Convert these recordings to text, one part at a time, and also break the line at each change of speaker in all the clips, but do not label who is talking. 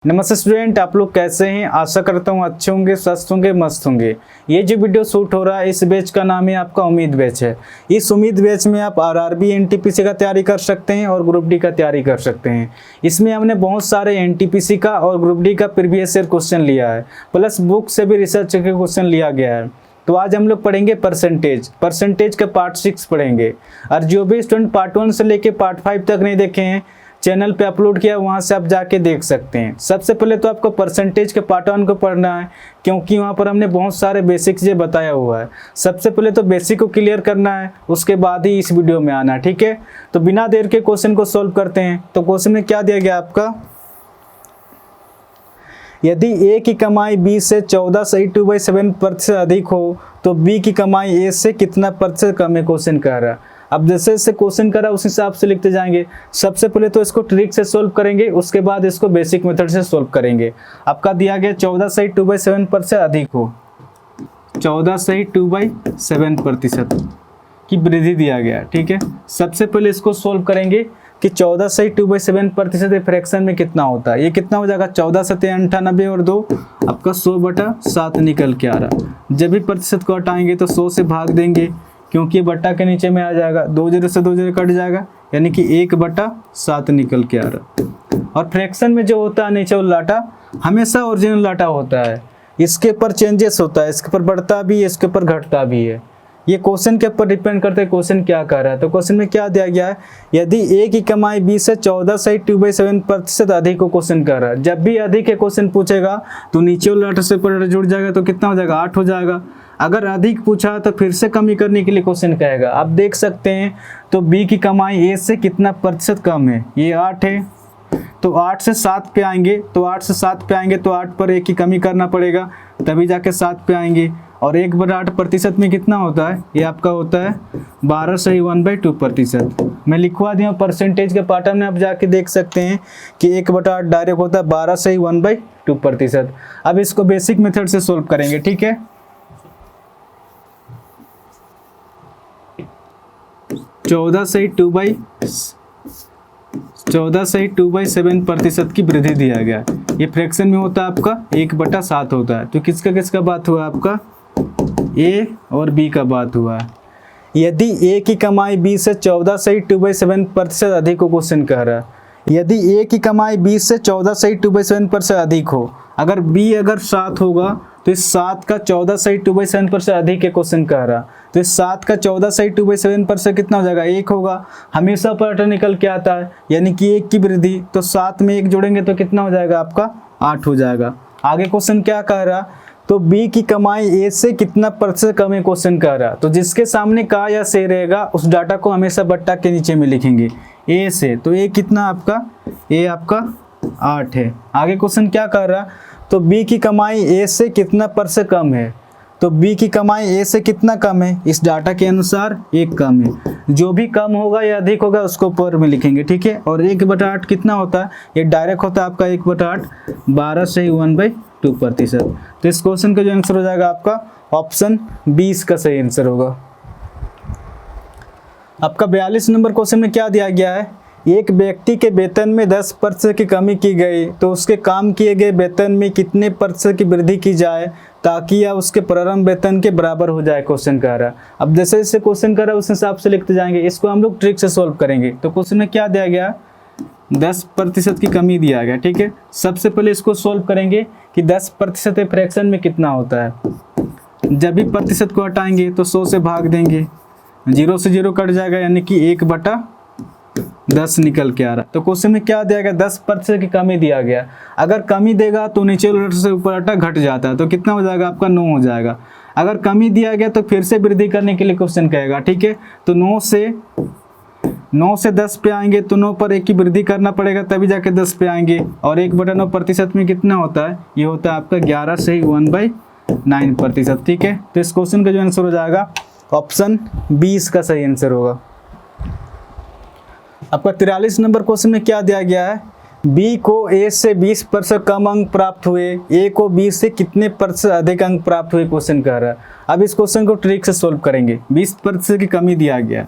नमस्ते स्टूडेंट, आप लोग कैसे हैं। आशा करता हूँ अच्छे होंगे, स्वस्थ होंगे, मस्त होंगे। ये जो वीडियो शूट हो रहा है इस बैच का नाम है आपका उम्मीद बैच है। इस उम्मीद बैच में आप आरआरबी एनटीपीसी का तैयारी कर सकते हैं और ग्रुप डी का तैयारी कर सकते हैं। इसमें हमने बहुत सारे एनटीपीसी का और ग्रुप डी का प्रीवियस ईयर क्वेश्चन लिया है, प्लस बुक से भी रिसर्च के क्वेश्चन लिया गया है। तो आज हम लोग पढ़ेंगे परसेंटेज का पार्ट 6 पढ़ेंगे। और जो भी स्टूडेंट पार्ट 1 से लेके पार्ट 5 तक नहीं देखे हैं, चैनल पे अपलोड किया, वहां से आप जाके देख सकते हैं। सबसे पहले तो आपको परसेंटेज के पार्ट 1 को पढ़ना है, क्योंकि वहां पर हमने बहुत सारे बेसिक्स ये बताया हुआ है। सबसे पहले तो बेसिक को क्लियर करना है, उसके बाद ही इस वीडियो में आना है, ठीक है। तो बिना देर के क्वेश्चन को सॉल्व करते हैं। तो क्वेश्चन में क्या दिया गया आपका, यदि ए की कमाई बी से 14.2/7% अधिक हो तो बी की कमाई ए से कितना प्रतिशत कम है, क्वेश्चन कह रहा है। अब जैसे जैसे क्वेश्चन करा उस हिसाब से लिखते जाएंगे। सबसे पहले तो इसको ट्रिक से सोल्व करेंगे, उसके बाद इसको बेसिक मेथड से सोल्व करेंगे। आपका दिया गया 14.2/7% अधिक हो, 14.2/7% की वृद्धि दिया गया, ठीक है। सबसे पहले इसको सोल्व करेंगे कि 14.2/7% फ्रैक्शन में कितना होता है। ये कितना हो जाएगा, 14 × 98 और 2 आपका 100/7 निकल के आ रहा। जब भी प्रतिशत को हटाएंगे तो 100 से भाग देंगे, क्योंकि ये बट्टा के नीचे में आ जाएगा, 2 0 से 2 0 कट जाएगा, यानी कि 1/7 निकल के आ रहा। और फ्रैक्शन में जो होता है नीचे वो लाटा हमेशा ओरिजिनल लाटा होता है, इसके ऊपर चेंजेस होता है, इसके ऊपर बढ़ता भी है, इसके ऊपर घटता भी है। ये क्वेश्चन के ऊपर डिपेंड करता है क्वेश्चन क्या कर रहा है। तो क्वेश्चन में क्या दिया गया है, यदि ए की कमाई बी से 14.2/7% अधिक को क्वेश्चन कर रहा है। जब भी अधिक है क्वेश्चन पूछेगा तो नीचे वाला लाटा से ऊपर जुड़ जाएगा, तो कितना हो जाएगा, 8 हो जाएगा। अगर अधिक पूछा तो फिर से कमी करने के लिए क्वेश्चन कहेगा। आप देख सकते हैं तो बी की कमाई ए से कितना प्रतिशत कम है, ये 8 है, तो 8 से 7 पे आएंगे, तो 8 से 7 पे आएंगे तो 8 पर 1 की कमी करना पड़ेगा, तभी जाके 7 पे आएंगे। और 1/8 प्रतिशत में कितना होता है, ये आपका होता है 12/1/2%। मैं लिखवा दिया परसेंटेज के पैटर्न में, आप जाके देख सकते हैं कि 1/8 डायरेक्ट होता है 12/1/2%। अब इसको बेसिक मेथड से सोल्व करेंगे, ठीक है। 14.2/7% की वृद्धि दिया गया। ये फ्रैक्शन में होता है आपका 1/7 होता है। तो किसका किसका बात हुआ, आपका ए और बी का बात हुआ है। यदि ए की कमाई बी से 14.2/7% अधिक हो, क्वेश्चन कह रहा है। यदि ए की कमाई बी से 14.2/7% अधिक हो, अगर बी अगर 7 होगा तो इस 7 का 14.2/7% अधिक है, क्वेश्चन कह रहा। तो इस 7 का 14.2/7% कितना हो जाएगा, 1 होगा। हमेशा पैटर्न निकल के आता है, यानी कि 1 की वृद्धि, तो 7 में 1 जोड़ेंगे तो कितना हो जाएगा, आपका 8 हो जाएगा। आगे क्वेश्चन क्या कह रहा, तो बी की कमाई ए से कितना प्रतिशत कम है, क्वेश्चन कह रहा। तो जिसके सामने का या से रहेगा उस डाटा को हमेशा बट्टा के नीचे में लिखेंगे, ए से। तो ए कितना आपका, ए आपका 8 है। आगे क्वेश्चन क्या कह रहा, तो बी की कमाई ए से कितना प्रतिशत कम है। तो बी की कमाई ए से कितना कम है, इस डाटा के अनुसार 1 कम है। जो भी कम होगा या अधिक होगा उसको ऊपर में लिखेंगे, ठीक है। और 1/8 कितना होता है, ये डायरेक्ट होता है आपका 1/8 12/1/2%। तो इस क्वेश्चन का जो आंसर हो जाएगा आपका ऑप्शन 20 का सही आंसर होगा। आपका 42 नंबर क्वेश्चन में क्या दिया गया है, एक व्यक्ति के वेतन में 10% की कमी की गई तो उसके काम किए गए वेतन में कितने प्रतिशत की वृद्धि की जाए ताकि यह उसके प्रारंभ वेतन के बराबर हो जाए, क्वेश्चन कह रहा है। अब जैसे जैसे क्वेश्चन कर रहा है उस हिसाब से लिखते जाएंगे। इसको हम लोग ट्रिक से सोल्व करेंगे। तो क्वेश्चन में क्या दिया गया, 10% की कमी दिया गया, ठीक है। सबसे पहले इसको सोल्व करेंगे कि 10% फ्रैक्शन में कितना होता है। जब भी प्रतिशत को हटाएंगे तो 100 से भाग देंगे, 0 से 0 कट जाएगा, यानी कि 1/10 निकल के आ रहा। तो क्वेश्चन में क्या दिया गया, 10% की कमी दिया गया। अगर कमी देगा तो नीचे वाले से ऊपर आटा घट जाता है, तो कितना हो जाएगा, आपका 9 हो जाएगा। अगर कमी दिया गया तो फिर से वृद्धि करने के लिए क्वेश्चन कहेगा, ठीक है। तो 9 से 10 पे आएंगे तो 9 पर 1 की वृद्धि करना पड़ेगा, तभी जाके 10 पे आएंगे। और 1/9% में कितना होता है, ये होता है आपका 11/1/9%, ठीक है। तो इस क्वेश्चन का जो आंसर हो जाएगा ऑप्शन 20 का सही आंसर होगा। आपका 43 नंबर क्वेश्चन में क्या दिया गया है, बी को ए से 20% कम अंक प्राप्त हुए, ए को बी से कितने प्रतिशत अधिक अंक प्राप्त हुए, क्वेश्चन कह रहा है। अब इस क्वेश्चन को ट्रिक से सोल्व करेंगे। 20% की कमी दिया गया,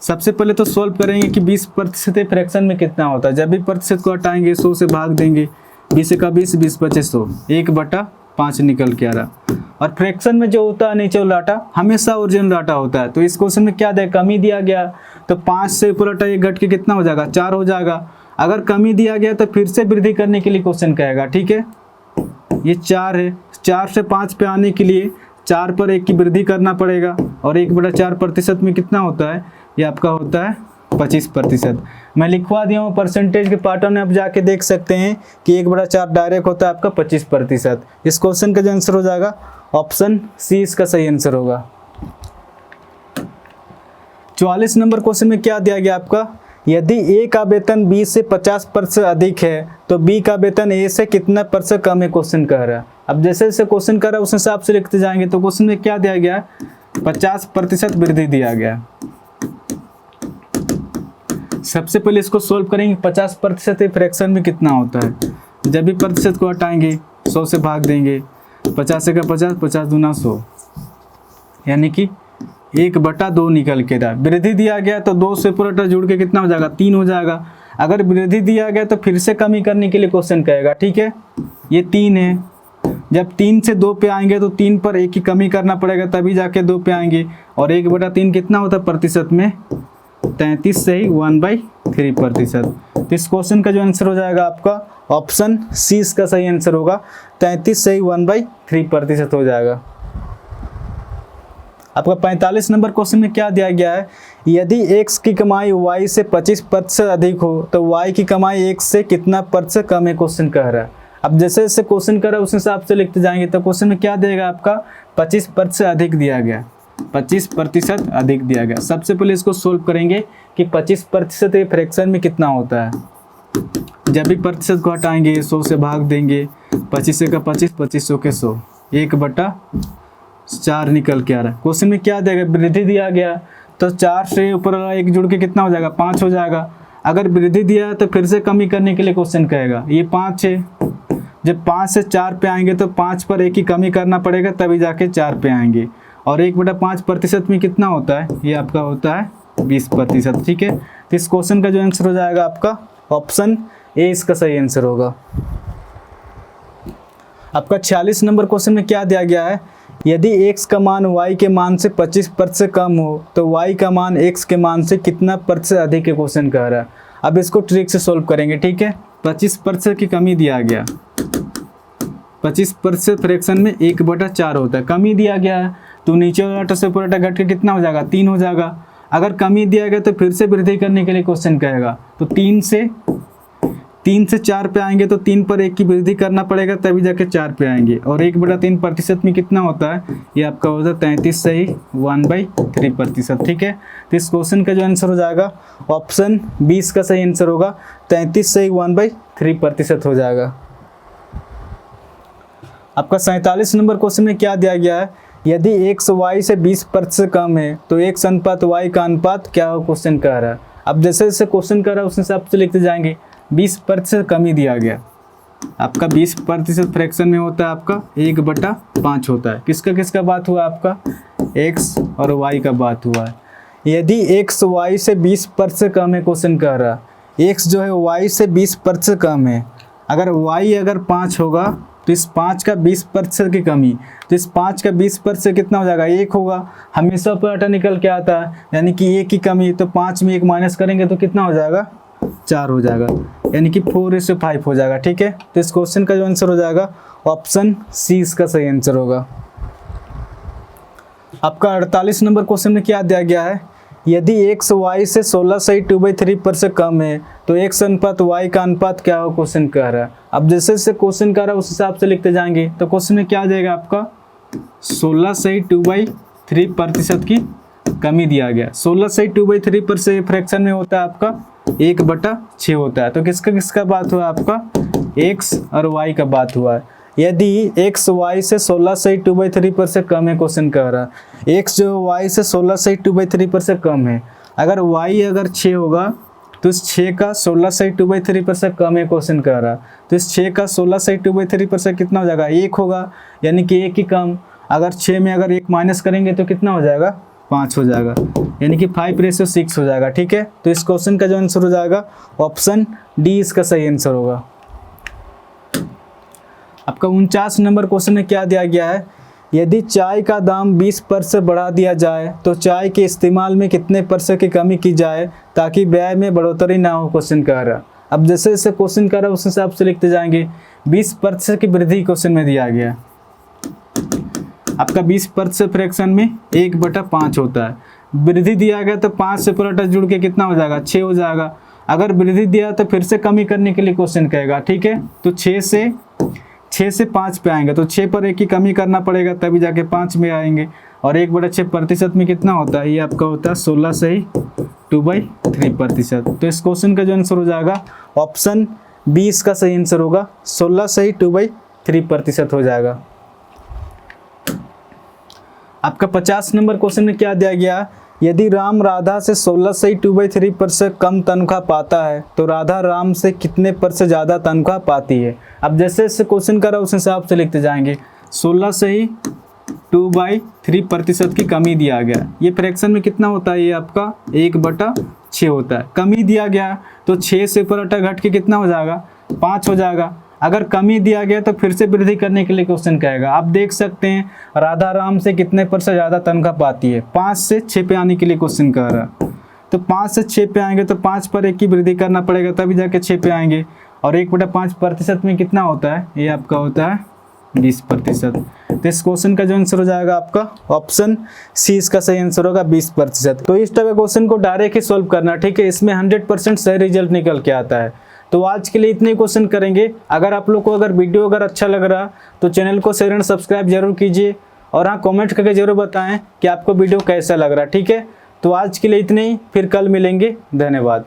सबसे पहले तो सॉल्व करेंगे कि 20% फ्रैक्शन में कितना होता है। जब भी प्रतिशत को हटाएंगे 100 से भाग देंगे, 20 का 20, 20 बचे 100, 1/5 निकल के आ रहा। और फ्रैक्शन में जो होता है नीचे वाला डाटा हमेशा ओरिजिनल डाटा होता है। तो इस क्वेश्चन में क्या दिया, कमी दिया गया तो 5 से ऊपर डाटा 1 घट के कितना हो जाएगा, 4 हो जाएगा। अगर कमी दिया गया तो फिर से वृद्धि करने के लिए क्वेश्चन कहेगा, ठीक है। ये 4 है, 4 से 5 पे आने के लिए 4 पर 1 की वृद्धि करना पड़ेगा। और 1/4% में कितना होता है, ये आपका होता है 25%। मैं लिखवा दिया हूँ परसेंटेज के पार्टों में, आप जाके देख सकते हैं कि 1/4 डायरेक्ट होता है आपका 25%। इस क्वेश्चन का जो आंसर हो जाएगा ऑप्शन सी इसका सही आंसर होगा। 44 नंबर क्वेश्चन में क्या दिया गया आपका, यदि ए का वेतन बी से 50% अधिक है तो बी का वेतन ए से कितना % कम है, क्वेश्चन कह रहा है। अब जैसे जैसे क्वेश्चन कर रहा है उस हिसाब से लिखते जाएंगे। तो क्वेश्चन में क्या दिया गया, 50% वृद्धि दिया गया। सबसे पहले इसको सोल्व करेंगे, 50% फ्रैक्शन में कितना होता है। जब भी प्रतिशत को हटाएंगे 100 से भाग देंगे, 50 का 50, 50 दूना 100, यानी कि 1/2 निकल के रहा। वृद्धि दिया गया तो 2 से पूरा जुड़ के कितना हो जाएगा, 3 हो जाएगा। अगर वृद्धि दिया गया तो फिर से कमी करने के लिए क्वेश्चन कहेगा, ठीक है। ये 3 है, जब 3 से 2 पे आएंगे तो 3 पर 1 की कमी करना पड़ेगा तभी जाके 2 पे आएंगे। और 1/3 कितना होता है प्रतिशत में, 33 से ही 1/3%। तो इस क्वेश्चन का जो आंसर हो जाएगा आपका ऑप्शन सी इसका सही आंसर होगा, 33 से ही 1/3% हो जाएगा। आपका 45 नंबर क्वेश्चन में क्या दिया गया है, यदि x की कमाई y से 25% अधिक हो तो y की कमाई x से कितना % कम है, क्वेश्चन कह रहा है। अब जैसे जैसे क्वेश्चन कर रहा है उस हिसाब से लिखते जाएंगे। तो क्वेश्चन में क्या देगा आपका, 25% अधिक दिया गया, 25% अधिक दिया गया। सबसे पहले इसको सोल्व करेंगे कि 25% फ्रैक्शन में कितना होता है। जब भी प्रतिशत को हटाएंगे 100 से भाग देंगे, 25 का 25, 25 के 100, 1/4 निकल के आ रहा है। क्वेश्चन में क्या देगा, वृद्धि दिया गया तो 4 से ऊपर 1 जुड़ के कितना हो जाएगा, 5 हो जाएगा। अगर वृद्धि दिया है तो फिर से कमी करने के लिए क्वेश्चन कहेगा। ये 5 है, जब 5 से 4 पे आएंगे तो 5 पर 1 की कमी करना पड़ेगा तभी जाके 4 पे आएंगे। और 1/5% में कितना होता है, ये आपका होता है 20%, ठीक है। तो इस क्वेश्चन का जो आंसर हो जाएगा आपका ऑप्शन ए इसका सही आंसर होगा। आपका 46 नंबर क्वेश्चन में क्या दिया गया है, यदि x का मान y के मान से 25% कम हो तो y का मान x के मान से कितना % अधिक है, क्वेश्चन कह रहा है। अब इसको ट्रिक से सोल्व करेंगे, ठीक है। 25% की कमी दिया गया, 25% फ्रैक्शन में 1/4 होता है। कमी दिया गया है तो नीचे वाला से पूरा घट के कितना हो जाएगा, 3 हो जाएगा। अगर कमी दिया गया तो फिर से वृद्धि करने के लिए क्वेश्चन कहेगा। तो 3 से 4 पे आएंगे तो 3 पर 1 की वृद्धि करना पड़ेगा तभी जाके 4 पे आएंगे। और 1/3% में कितना होता है, ये आपका होता है 33 से ही 1/3%, ठीक है। तो इस क्वेश्चन का जो आंसर हो जाएगा ऑप्शन 20 का सही आंसर होगा, 33 से ही 1/3% हो जाएगा। आपका 47 नंबर क्वेश्चन में क्या दिया गया है, यदि x y से 20% कम है तो x अनुपात y का अनुपात क्या हो, क्वेश्चन कह रहा है। अब जैसे जैसे क्वेश्चन कर रहा है उस हिसाब से लिखते जाएंगे। 20% कमी दिया गया, आपका 20% फ्रैक्शन में होता है आपका 1/5 होता है। किसका किसका बात हुआ, आपका x और y का बात हुआ है। यदि x y से 20% कम है, क्वेश्चन कह रहा है x जो है y से 20% कम है। अगर y अगर 5 होगा तो इस 5 का 20% की कमी, तो इस 5 का 20% कितना हो जाएगा, 1 होगा। हमेशा पर निकल के आता है, यानी कि 1 की कमी, तो 5 में 1 माइनस करेंगे तो कितना हो जाएगा, 4 हो जाएगा, यानी कि 4:5 हो जाएगा, ठीक है। तो इस क्वेश्चन का जो आंसर हो जाएगा ऑप्शन सी इसका सही आंसर होगा। आपका 48 नंबर क्वेश्चन में क्या दिया गया है, यदि x y से 16 से 2/3% कम है तो x अनुपात y का अनुपात क्या हो, क्वेश्चन कह रहा है। अब जैसे जैसे क्वेश्चन कर रहा है उस हिसाब से लिखते जाएंगे। तो क्वेश्चन में क्या देगा आपका, 16 से 2/3% की कमी दिया गया। 16 से 2/3% फ्रैक्शन में होता है आपका 1/6 होता है। तो किसका किसका बात हुआ, आपका x और y का बात हुआ है। यदि x y से 16 से 2/3% कम है, क्वेश्चन कह रहा है x जो y से 16 से 2/3% कम है। अगर y अगर 6 होगा तो इस 6 का 16 से 2/3% कम है, क्वेश्चन कह रहा है। तो इस 6 का 16 से 2/3% कितना हो जाएगा, 1 होगा, यानी कि 1 की कम। अगर 6 में अगर 1 माइनस करेंगे तो कितना हो जाएगा, 5 हो जाएगा, यानी कि 5:6 हो जाएगा। ठीक है, तो इस क्वेश्चन का जो आंसर हो जाएगा ऑप्शन डी इसका सही आंसर होगा। आपका 49 नंबर क्वेश्चन में क्या दिया गया है, यदि चाय का दाम 20% बढ़ा दिया जाए तो चाय के इस्तेमाल में कितने % की कमी की जाए ताकि व्यय में बढ़ोतरी ना हो, क्वेश्चन कह रहा। अब जैसे जैसे क्वेश्चन कर रहा है उस हिसाब से लिखते जाएंगे। 20% की वृद्धि क्वेश्चन में दिया गया है। आपका 20% फ्रैक्शन में 1/5 होता है। वृद्धि दिया गया तो 5 से पलटा जुड़ के कितना हो जाएगा, 6 हो जाएगा। अगर वृद्धि दिया तो फिर से कमी करने के लिए क्वेश्चन कहेगा। ठीक है, तो 6 से 5 पे आएंगे तो 6 पर 1 की कमी करना पड़ेगा तभी जाके 5 में आएंगे। और 1/6% में कितना होता है, ये आपका होता है 16 से ही 2/3%। तो इस क्वेश्चन का जो आंसर हो जाएगा ऑप्शन 20 का सही आंसर होगा, 16 से ही 2/3% हो जाएगा। आपका 50 नंबर क्वेश्चन में क्या दिया गया, यदि राम राधा से 16 से ही 2/3% कम तनख्वाह पाता है तो राधा राम से कितने % ज़्यादा तनख्वाह पाती है। अब जैसे जैसे क्वेश्चन कर रहा है उस हिसाब से लिखते जाएंगे। 16 से ही 2/3% की कमी दिया गया, ये फ्रैक्शन में कितना होता है, ये आपका 1/6 होता है। कमी दिया गया तो 6 से पलटा घट के कितना हो जाएगा, 5 हो जाएगा। अगर कमी दिया गया तो फिर से वृद्धि करने के लिए क्वेश्चन कहेगा। आप देख सकते हैं राधा राम से कितने % ज़्यादा तनख्वाह पाती है, 5 से 6 पे आने के लिए क्वेश्चन कह रहा है। तो 5 से 6 पे आएंगे तो 5 पर 1 की वृद्धि करना पड़ेगा तभी जाके 6 पे आएंगे। और 1/5% में कितना होता है, ये आपका होता है 20%। तो इस क्वेश्चन का जो आंसर हो जाएगा आपका ऑप्शन सी इसका सही आंसर होगा 20%। तो इस टाइप के क्वेश्चन को डायरेक्ट ही सॉल्व करना। ठीक है, इसमें 100% सही रिजल्ट निकल के आता है। तो आज के लिए इतने क्वेश्चन करेंगे। अगर आप लोग को अगर वीडियो अच्छा लग रहा तो चैनल को शेयर एंड सब्सक्राइब जरूर कीजिए और हाँ कमेंट करके जरूर बताएं कि आपको वीडियो कैसा लग रहा। ठीक है, तो आज के लिए इतने ही, फिर कल मिलेंगे। धन्यवाद।